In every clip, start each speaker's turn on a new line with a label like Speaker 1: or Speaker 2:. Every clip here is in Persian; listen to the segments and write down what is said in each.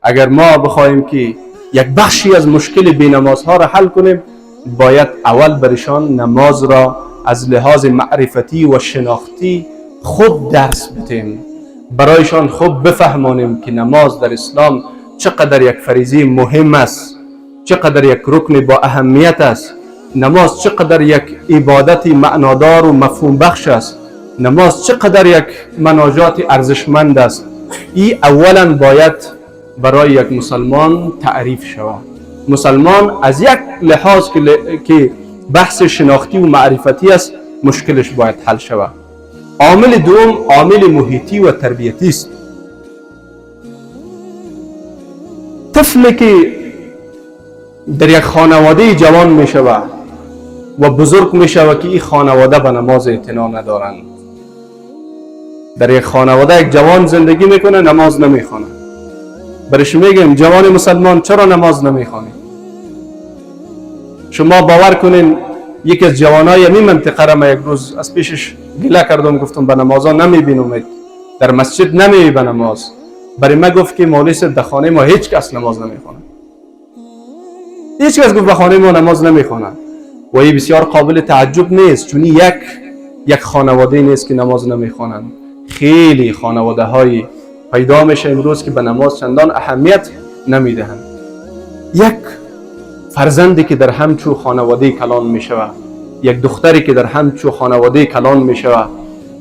Speaker 1: اگر ما بخواهیم که یک بخشی از مشکل بینمازها را حل کنیم، باید اول برشان نماز را از لحاظ معرفتی و شناختی خوب درس بدیم، برایشان خوب بفهمانیم که نماز در اسلام چقدر یک فریضه مهم است، چقدر یک رکن با اهمیت است، نماز چقدر یک عبادت معنادار و مفهوم بخش است، نماز چقدر یک مناجات ارزشمند است. این اولا باید برای یک مسلمان تعریف شود. مسلمان از یک لحاظ که بحث شناختی و معرفتی است مشکلش باید حل شود. عامل دوم عامل محیطی و تربیتی است. طفلی که در یک خانواده جوان می شود و بزرگ می شود که این خانواده به نماز اعتنا ندارند. در یک خانواده یک جوان زندگی میکنه، نماز نمیخونه. برش میگیم جوان مسلمان چرا نماز نمیخونی؟ شما باور کنین یکی از جوانای این منطقه را من یک روز از پیشش گله کردم، گفتم به نمازا نمیبینم، در مسجد نمیبینم به نماز. برای من گفت که مولوی صاحب در خانه ما هیچ کس نماز نمیخونه. هیچ کس گفت به خانه ما نماز نمیخونه. و این بسیار قابل تعجب نیست، چون یک خانواده نیست که نماز نمیخونند. خیلی خانواده های پیدا میشه امروز که به نماز چندان اهمیت نمیدهند. یک فرزندی که در همچو خانواده کلان میشود، یک دختری که در همچو خانواده کلان میشود،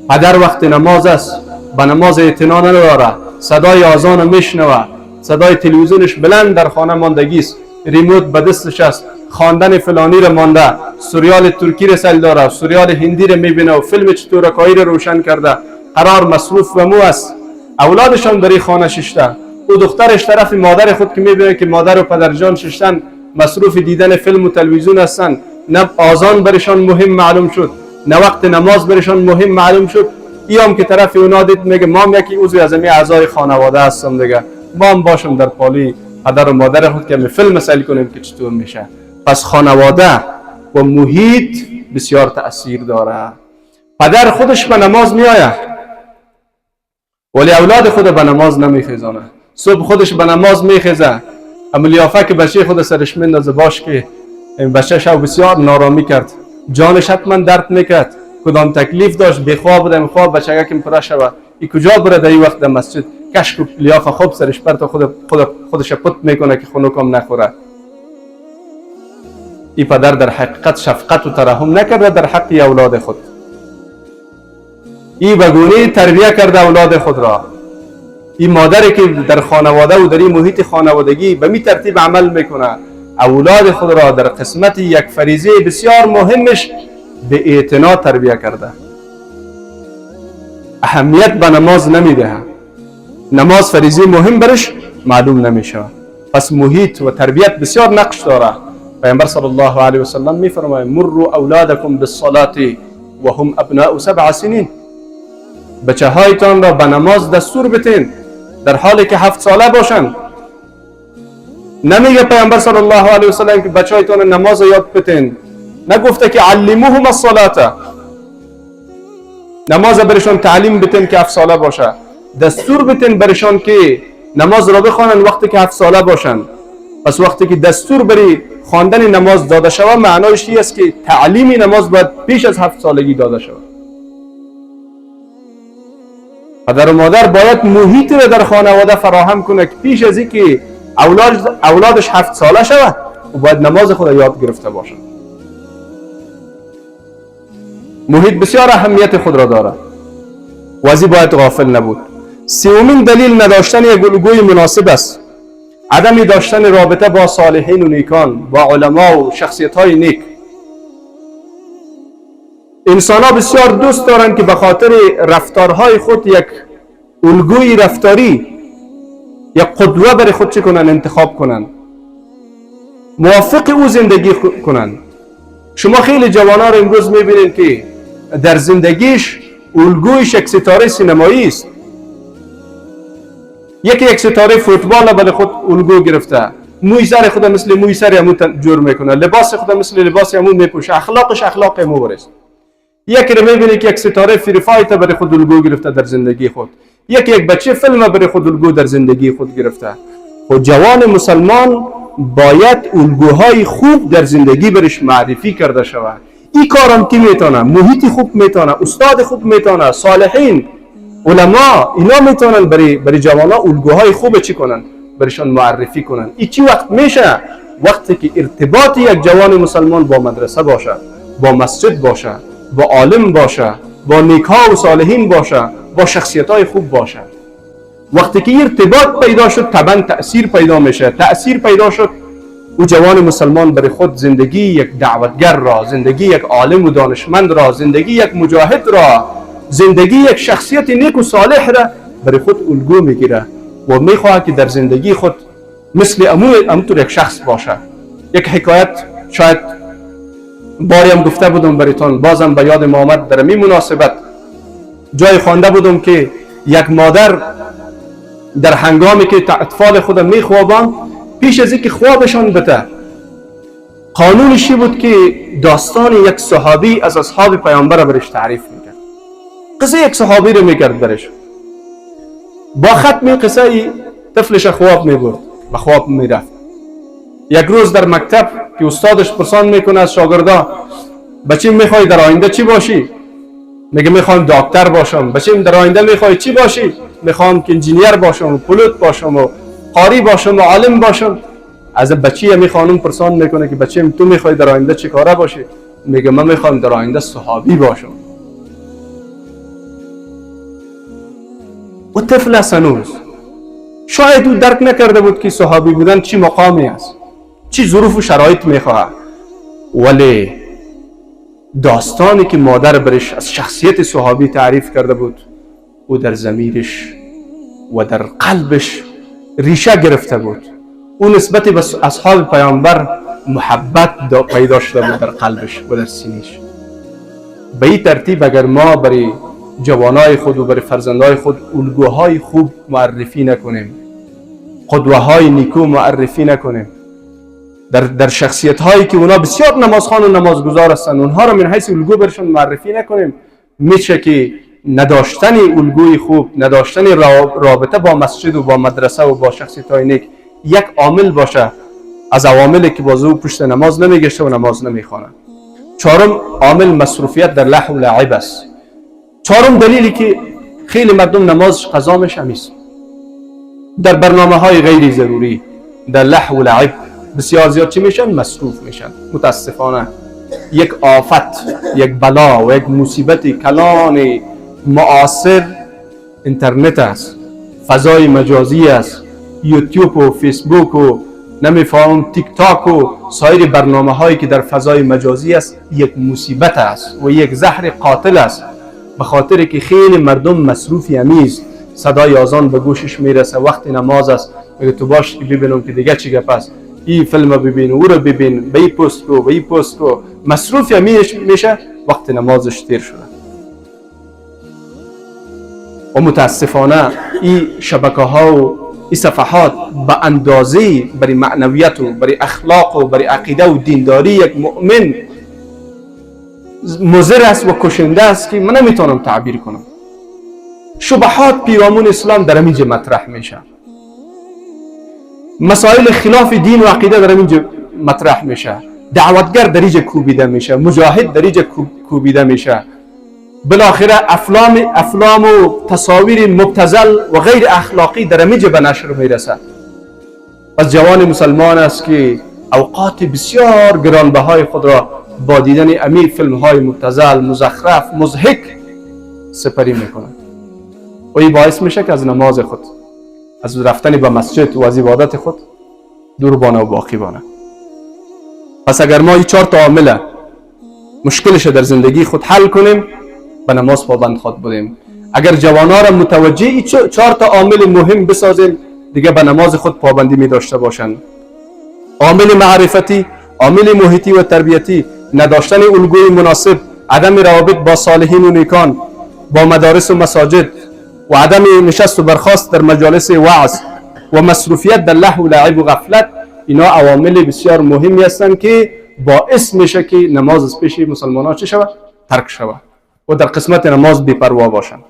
Speaker 1: پدر وقت نماز است به نماز اعتنا نداره، صدای آذان میشنوه، صدای تلویزیونش بلند در خانه ماندگی است، ریموت به دستش است، خواندن فلانی را مانده، سریال ترکی را سل داره، سریال هندی را میبینه و فیلم چطورکایی را روشن کرده، قرار مصروف و مو است. اولادشان در خانه ششته، او دخترش طرف مادر خود که میبینه که مادر و پدرجان ششتن مصروف دیدن فیلم و تلویزیون هستند، نه آذان برشان مهم معلوم شد، نه وقت نماز برشان مهم معلوم شد. ایام که طرف اونا دید میگه ما هم یکی عضو از همین اعضای خانواده هستم دیگه، ما هم باشم در پالی پدر و مادر خود که می فیلم سل کنیم که چطور میشه. پس خانواده و محیط بسیار تأثیر داره. پدر خودش به نماز میآید ولی اولاد خود به نماز نمیخیزانه. صبح خودش به نماز میخیزه، اما لیافه که بچه خود سرش میندازه باش که این بچه شو بسیار نارامی کرد، جانش حتما درد میکرد، کدام تکلیف داشت، بخواب بودم خواب بچه که پره شود، این کجا بره در این وقت در مسجد؟ کشک و لیافه خوب سرش پرت خودش پت میکنه که خنکم نخوره. این پدر در حقیقت شفقت و ترحم نکرده در حق اولاد خود. این بگونه تربیه کرده اولاد خود را. این مادری که در خانواده و در این محیط خانوادگی به می ترتیب عمل میکنه، اولاد خود را در قسمت یک فریضه بسیار مهمش به اعتنا تربیه کرده. اهمیت به نماز نمیده، نماز فریضه مهم برش معلوم نمیشه. پس محیط و تربیت بسیار نقش داره. پیامبر صلی الله علیه و سلم میفرماید مروا اولادکم بالصلاة و هم ابناء 7 سنین. بچه هایتان را به نماز دستور بتین در حالی که 7 ساله باشند. نمیگه پیامبر صلی الله علیه و سلم که بچه هایتان نماز یاد بتین، نگفته که علموهم الصلاة، نماز برشان تعلیم بتین که 7 ساله باشه، دستور بتین برشان که نماز را بخوانند وقتی که 7 ساله باشند. پس وقتی که دستور بری خواندن نماز داده شود معنایش این است که تعلیم نماز باید پیش از 7 سالگی داده شود. پدر و مادر باید محیط را در خانواده فراهم کنه که پیش از اینکه اولادش 7 ساله شود و باید نماز خود یاد گرفته باشه. محیط بسیار اهمیت خود را داره و از این باید غافل نبود. سومین دلیل نداشتن یک الگوی مناسب است. عدم داشتن رابطه با صالحین و نیکان، با علما و شخصیت های نیک. انسان ها بسیار دوست دارند که به خاطر رفتارهای خود یک الگوی رفتاری، یک قدوه برای خود چه کنن؟ انتخاب کنن، موافق او زندگی کنن. شما خیلی جوانان رو امروز میبینید که در زندگیش الگویش یک ستاره سینمایی است. یک ستاره فوتبال برای خود الگو گرفته، موی سر خود مثل موی سر امو جور میکنه، لباس خود مثل لباس امو میپوشه، اخلاقش اخلاق امو برست. یکی رو میبینی که یک ستاره فری فایت برای خود الگو گرفته در زندگی خود، یک بچه فیلم برای خود الگو در زندگی خود گرفته. و جوان مسلمان باید الگوهای خوب در زندگی برش معرفی کرده شود. این کارم کی میتونه؟ محیط خوب میتونه، استاد خوب میتونه، صالحین، علما، اینا میتونن برای جوانا الگوهای خوب چی کنن؟ برشان معرفی کنن. این چی وقت میشه؟ وقتی که ارتباط یک جوان مسلمان با مدرسه باشه، با مسجد باشه، با عالم باشه، با نیکها و صالحین باشه، با شخصیت‌های خوب باشه. وقتی که ارتباط پیدا شد طبعا تأثیر پیدا میشه. تأثیر پیدا شد او جوان مسلمان برای خود زندگی یک دعوتگر را، زندگی یک عالم و دانشمند را، زندگی یک مجاهد را، زندگی یک شخصیت نیک و صالح را برای خود الگو میگیره و میخواد که در زندگی خود مثل امطور یک شخص باشه. یک حکایت شاید باری هم گفته بودم برایتان، بازم به یاد آمد در این مناسبت. جای خوانده بودم که یک مادر در هنگامی که اطفال خود میخوابان، پیش از اینکه خوابشان بده، قانونشی بود که داستان یک صحابی از اصحاب پیامبر برش تعریف میکرد. قصه یک صحابی رو میکرد برش. با ختم قصه طفلش خواب میبرد و خواب میرفت. یک روز در مکتب که استادش پرسان میکنه از شاگردا، بچه میخوای در آینده چی باشی؟ میگه میخوام دکتر باشم. بچه در آینده میخوای چی باشی؟ میخوام که انجینیر باشم و پولوت باشم و قاری باشم و عالم باشم. از بچه می خانم پرسان میکنه که بچه تو میخوای در آینده چی کاره باشی؟ میگه من میخوام در آینده صحابی باشم. و طفل سنوز شاید او درک نکرده بود که صحابی بودن چی مقامی است، چی ظروف و شرایط میخواه، ولی داستانی که مادر برش از شخصیت صحابی تعریف کرده بود او در ضمیرش و در قلبش ریشه گرفته بود. او نسبت به اصحاب پیامبر محبت پیدا شده بود در قلبش و در سینه‌اش. به این ترتیب اگر ما برای جوانای خود و برای فرزندای خود الگوهای خوب معرفی نکنیم، قدوه‌های نیکو معرفی نکنیم، در شخصیت هایی که اونا بسیار نمازخوان و نمازگزار هستند اونها را من حیث الگو برشون معرفی نکنیم، میشه که نداشتن الگوی خوب، نداشتن رابطه با مسجد و با مدرسه و با شخصیت های نیک یک عامل باشه از عواملی که بازو پشت نماز نمیگشته و نماز نمیخوانه. چهارم عامل مصروفیت در لهو و لعب است. چهارم دلیلی که خیلی مردم نماز قضا میشه است در برنامه های غیر ضروری، در لهو و لعب بسیار زیاد چی میشن؟ مصروف میشن. متاسفانه یک آفت، یک بلا و یک مصیبت کلان معاصر اینترنت است، فضای مجازی است، یوتیوب و فیسبوک و نمیفهم تیک تاک و سایر برنامه هایی که در فضای مجازی است یک مصیبت است و یک زهر قاتل است، به خاطر که خیلی مردم مصروفی همیست. صدای آذان به گوشش میرسه، وقت نماز است، میگه تو باش که ببینم که دیگه چی گپ است، این فیلم ببین، او رو ببین، به این پست کو، به این پست کو، مصروف میشه، وقت نمازش تیر شده. و متاسفانه این شبکه ها و این صفحات به اندازه برای معنویت و برای اخلاق و برای عقیده و دینداری یک مؤمن مضر است و کشنده است که من نمیتونم تعبیر کنم. شبهات پیرامون اسلام در اینجا مطرح میشه، مسائل خلاف دین و عقیده در اینجا مطرح میشه، دعوتگر در اینجا کوبیده میشه، مجاهد در اینجا کوبیده میشه، بالاخره افلام و تصاویر مبتذل و غیر اخلاقی در اینجا به نشر میرسه. پس جوان مسلمان است که اوقات بسیار گرانبهای خود را با دیدن امی فیلم های مبتذل، مزخرف، مضحک سپری میکنه و این باعث میشه که از نماز خود، از رفتن به مسجد و از عبادت خود دور بانه و باقی بانه. پس اگر ما این 4 تا عامل مشکلش در زندگی خود حل کنیم، به نماز پابند خود بودیم. اگر جوانا را متوجه این 4 تا عامل مهم بسازیم، دیگه به نماز خود پابندی می داشته باشند. عامل معرفتی، عامل محیطی و تربیتی، نداشتن الگوی مناسب، عدم روابط با صالحین و نیکان، با مدارس و مساجد و عدم نشست و برخاست در مجالس وعظ و مصروفیت در لهو و لعب و غفلت، اینا عوامل بسیار مهمی هستند که باعث میشه که نماز از پیش مسلمانان چه شود؟ ترک شود و در قسمت نماز بی‌پروا باشند.